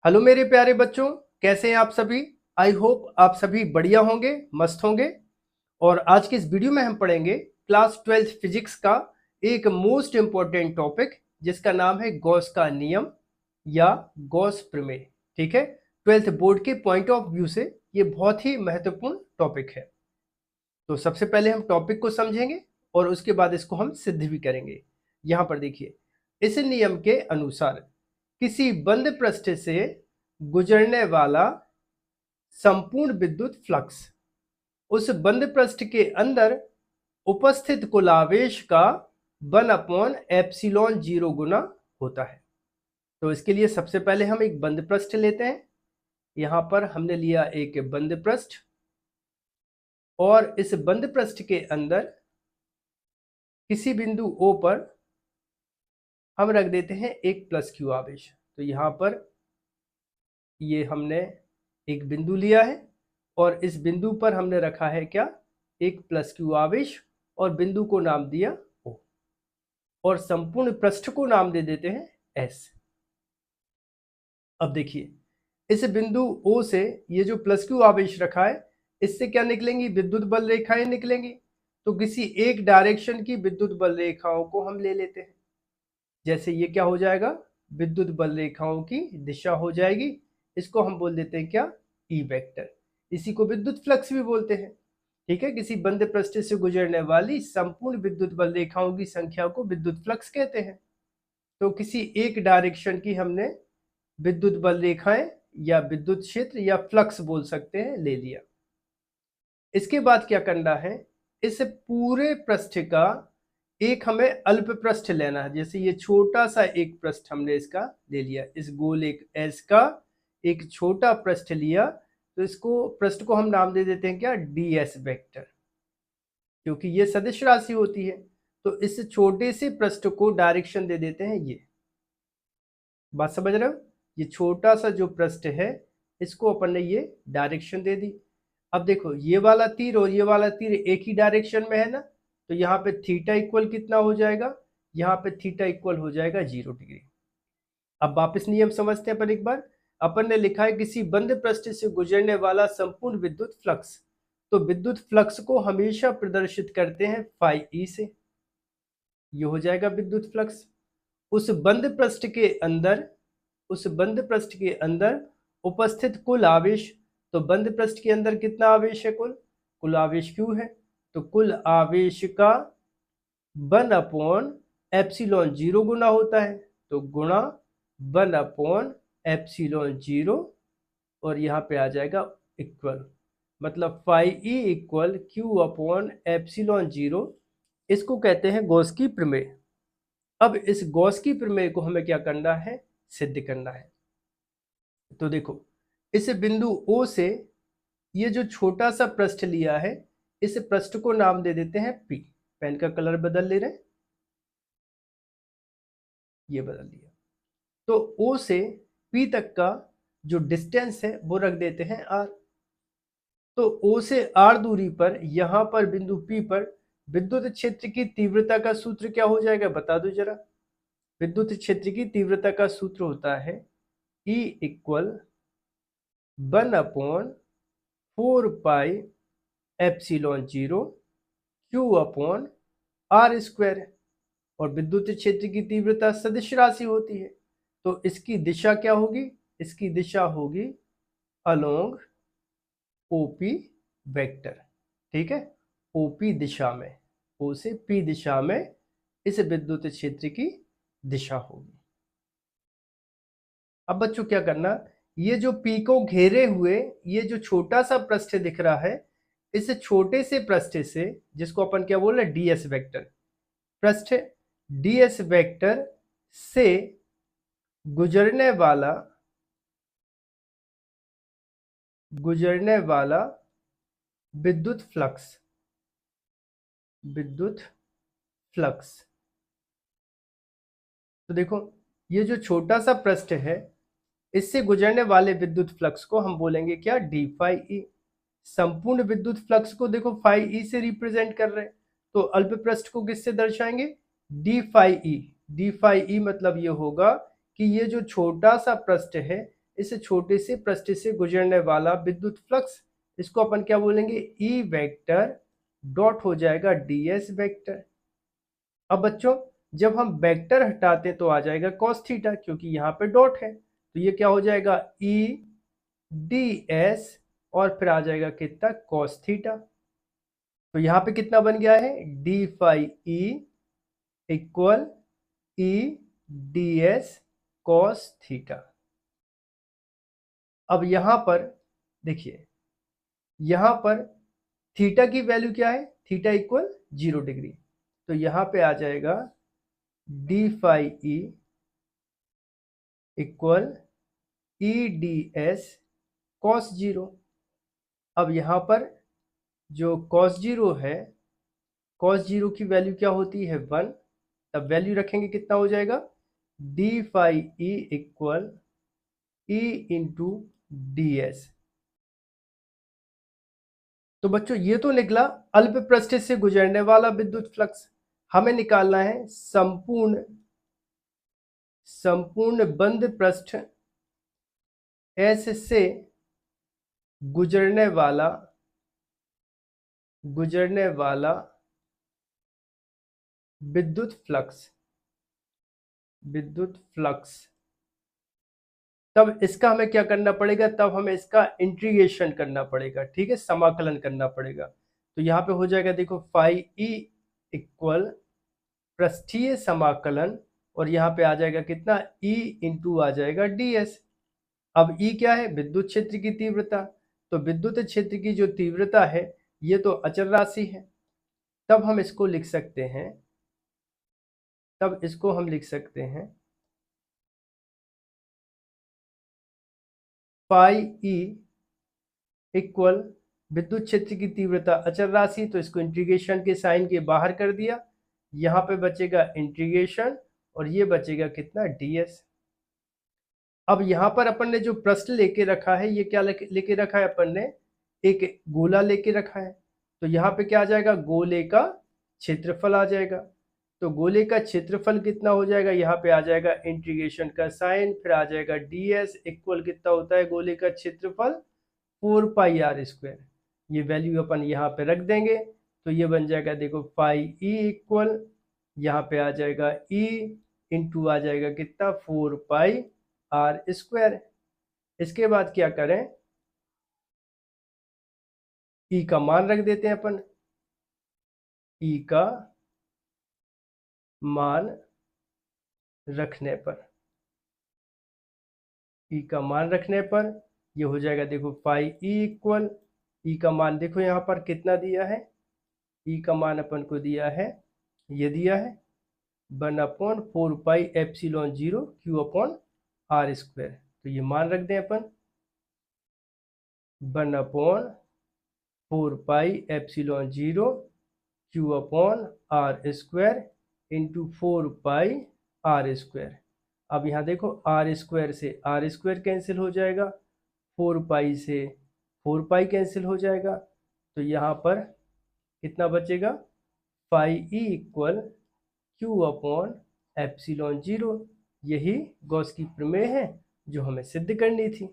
Hello मेरे प्यारे बच्चों, कैसे हैं आप सभी। आई होप आप सभी बढ़िया होंगे, मस्त होंगे। और आज की इस वीडियो में हम पढ़ेंगे क्लास 12th फिजिक्स का एक मोस्ट इंपॉर्टेंट टॉपिक जिसका नाम है गॉस का नियम या गॉस प्रमेय। ठीक है, 12th बोर्ड के पॉइंट ऑफ व्यू से ये बहुत ही महत्वपूर्ण टॉपिक है। तो सबसे पहले हम टॉपिक को समझेंगे और उसके बाद इसको हम सिद्ध भी करेंगे। यहाँ पर देखिए, इस नियम के अनुसार किसी बंद पृष्ठ से गुजरने वाला संपूर्ण विद्युत फ्लक्स उस बंद पृष्ठ के अंदर उपस्थित कुल आवेश का 1/ε0 गुना होता है। तो इसके लिए सबसे पहले हम एक बंद पृष्ठ लेते हैं। यहां पर हमने लिया एक बंद पृष्ठ और इस बंद पृष्ठ के अंदर किसी बिंदु O पर हम रख देते हैं एक प्लस क्यू आवेश। तो यहां पर ये हमने एक बिंदु लिया है और इस बिंदु पर हमने रखा है क्या, एक प्लस क्यू आवेश, और बिंदु को नाम दिया O और संपूर्ण पृष्ठ को नाम दे देते हैं S। अब देखिए, इस बिंदु O से ये जो प्लस क्यू आवेश रखा है इससे क्या निकलेंगी, विद्युत बल रेखाएं निकलेंगी। तो किसी एक डायरेक्शन की विद्युत बल रेखाओं को हम ले लेते हैं। जैसे ये क्या हो जाएगा, विद्युत बल रेखाओं की दिशा हो जाएगी। इसको हम बोल देते हैं क्या, ई वेक्टर। इसी को विद्युत फ्लक्स भी बोलते हैं। ठीक है, किसी बंद पृष्ठ से गुजरने वाली संपूर्ण विद्युत बल रेखाओं की संख्या को विद्युत फ्लक्स कहते हैं। तो किसी एक डायरेक्शन की हमने विद्युत बल रेखाएं या विद्युत क्षेत्र या फ्लक्स बोल सकते हैं ले लिया। इसके बाद क्या करना है, इस पूरे पृष्ठ का एक हमें अल्प पृष्ठ लेना है। जैसे ये छोटा सा एक पृष्ठ हमने इसका ले लिया, इस गोल एक एस का एक छोटा पृष्ठ लिया, तो इसको पृष्ठ को हम नाम दे देते हैं क्या, डी एस वेक्टर, क्योंकि ये सदिश राशि होती है। तो इस छोटे से पृष्ठ को डायरेक्शन दे देते हैं ये। बात समझ रहे हो, ये छोटा सा जो पृष्ठ है इसको अपन ने ये डायरेक्शन दे दी। अब देखो, ये वाला तीर और ये वाला तीर एक ही डायरेक्शन में है ना, तो यहाँ पे थीटा इक्वल कितना हो जाएगा, यहाँ पे थीटा इक्वल हो जाएगा 0 डिग्री। अब वापस नियम समझते हैं अपन एक बार। अपन ने लिखा है किसी बंद पृष्ठ से गुजरने वाला संपूर्ण विद्युत फ्लक्स। तो विद्युत फ्लक्स को हमेशा प्रदर्शित करते हैं फाई ई से। ये हो जाएगा विद्युत फ्लक्स। उस बंद पृष्ठ के अंदर, उस बंद पृष्ठ के अंदर उपस्थित कुल आवेश। तो बंद पृष्ठ के अंदर कितना आवेश है, कुल आवेश क्यू है। तो कुल आवेश का 1/ε0 गुना होता है। तो गुणा 1/ε0 और यहाँ पे आ जाएगा इक्वल, मतलब फाई ई इक्वल Q/ε0। इसको कहते हैं गॉस की प्रमेय। अब इस गॉस की प्रमेय को हमें क्या करना है, सिद्ध करना है। तो देखो, इस बिंदु O से ये जो छोटा सा पृष्ठ लिया है, इस पृष्ठ को नाम दे देते हैं P। पेन का कलर बदल ले रहे हैं, ये बदल दिया। तो O से P तक का जो डिस्टेंस है वो रख देते हैं R। तो O से R दूरी पर यहां पर बिंदु P पर विद्युत क्षेत्र की तीव्रता का सूत्र क्या हो जाएगा, बता दो जरा। विद्युत क्षेत्र की तीव्रता का सूत्र होता है E इक्वल 1/4πε0 Q/R²। और विद्युत क्षेत्र की तीव्रता सदिश राशि होती है, तो इसकी दिशा क्या होगी, इसकी दिशा होगी अलोंग ओपी वेक्टर। ठीक है, ओपी दिशा में, ओ से पी दिशा में इस विद्युत क्षेत्र की दिशा होगी। अब बच्चों क्या करना, ये जो पी को घेरे हुए ये जो छोटा सा पृष्ठ दिख रहा है, इस छोटे से पृष्ठ से, जिसको अपन क्या बोल रहे हैं, डीएस वेक्टर, पृष्ठ डीएस वेक्टर से गुजरने वाला विद्युत फ्लक्स, विद्युत फ्लक्स। तो देखो, ये जो छोटा सा पृष्ठ है इससे गुजरने वाले विद्युत फ्लक्स को हम बोलेंगे क्या, डी फाई ई। संपूर्ण विद्युत फ्लक्स को देखो फाई ई से रिप्रेजेंट कर रहे हैं, तो अल्प पृष्ठ को किससे दर्शाएंगे, d phi E. D phi E मतलब ये होगा कि ये जो छोटा सा पृष्ठ है इस छोटे से पृष्ठ से गुजरने वाला विद्युत फ्लक्स, इसको अपन क्या बोलेंगे, ई वेक्टर डॉट हो जाएगा ds वेक्टर। अब बच्चों जब हम वेक्टर हटाते हैं तो आ जाएगा cos थीटा, क्योंकि यहाँ पे डॉट है, तो ये क्या हो जाएगा ई ds और फिर आ जाएगा कितना cos थीटा। तो यहाँ पे कितना बन गया है डी फाई ई इक्वल ई ds cos थीटा। अब यहाँ पर देखिए, यहाँ पर थीटा की वैल्यू क्या है, थीटा इक्वल 0 डिग्री, तो यहाँ पे आ जाएगा d phi E equal E d S cos 0। अब यहाँ पर जो कॉस 0 है, कॉस 0 की वैल्यू क्या होती है 1, तब वैल्यू रखेंगे कितना हो जाएगा d phi E equal E into d S. तो बच्चों ये तो निकला अल्प पृष्ठ से गुजरने वाला विद्युत फ्लक्स। हमें निकालना है संपूर्ण बंद पृष्ठ S से गुजरने वाला विद्युत फ्लक्स। तब इसका हमें क्या करना पड़ेगा, तब हमें इसका इंटीग्रेशन करना पड़ेगा, ठीक है, समाकलन करना पड़ेगा। तो यहाँ पे हो जाएगा देखो फाई ई इक्वल पृष्ठीय समाकलन, और यहाँ पे आ जाएगा कितना ई इंटू आ जाएगा ds। अब ई क्या है, विद्युत क्षेत्र की तीव्रता, तो विद्युत क्षेत्र की जो तीव्रता है ये तो अचर राशि है, तब हम इसको लिख सकते हैं पाई ई इक्वल विद्युत क्षेत्र की तीव्रता अचर राशि, तो इसको इंटीग्रेशन के साइन के बाहर कर दिया, यहाँ पे बचेगा इंटीग्रेशन और ये बचेगा कितना ds। अब यहाँ पर अपन ने जो प्रश्न लेके रखा है, ये क्या लेके रखा है, अपन ने एक गोला लेके रखा है, तो यहाँ पे क्या आ जाएगा गोले का क्षेत्रफल आ जाएगा। तो गोले का क्षेत्रफल कितना हो जाएगा, यहाँ पे आ जाएगा इंटीग्रेशन का साइन, फिर आ जाएगा ds इक्वल कितना होता है गोले का क्षेत्रफल 4 पाई आर स्क्वायर। ये वैल्यू अपन यहाँ पे रख देंगे, तो ये बन जाएगा देखो पाई ई इक्वल यहाँ पे आ जाएगा ई इंटू आ जाएगा कितना 4 पाई आर स्क्वायर। इसके बाद क्या करें, ई का मान रख देते हैं अपन, ई का मान रखने पर ये हो जाएगा देखो पाई ई इक्वल, ई का मान देखो यहाँ पर कितना दिया है, ई का मान अपन को दिया है, ये दिया है 1/4 pi epsilon 0 q upon r square. तो ये मान रख दें अपन 1/4 pi epsilon 0 q upon r square into 4 pi r square. अब यहाँ देखो आर स्क्वायर से आर स्क्वायर कैंसिल हो जाएगा, 4 पाई से 4 पाई कैंसिल हो जाएगा, तो यहाँ पर कितना बचेगा pi E equal Q upon epsilon 0। यही गॉस की प्रमेय है जो हमें सिद्ध करनी थी।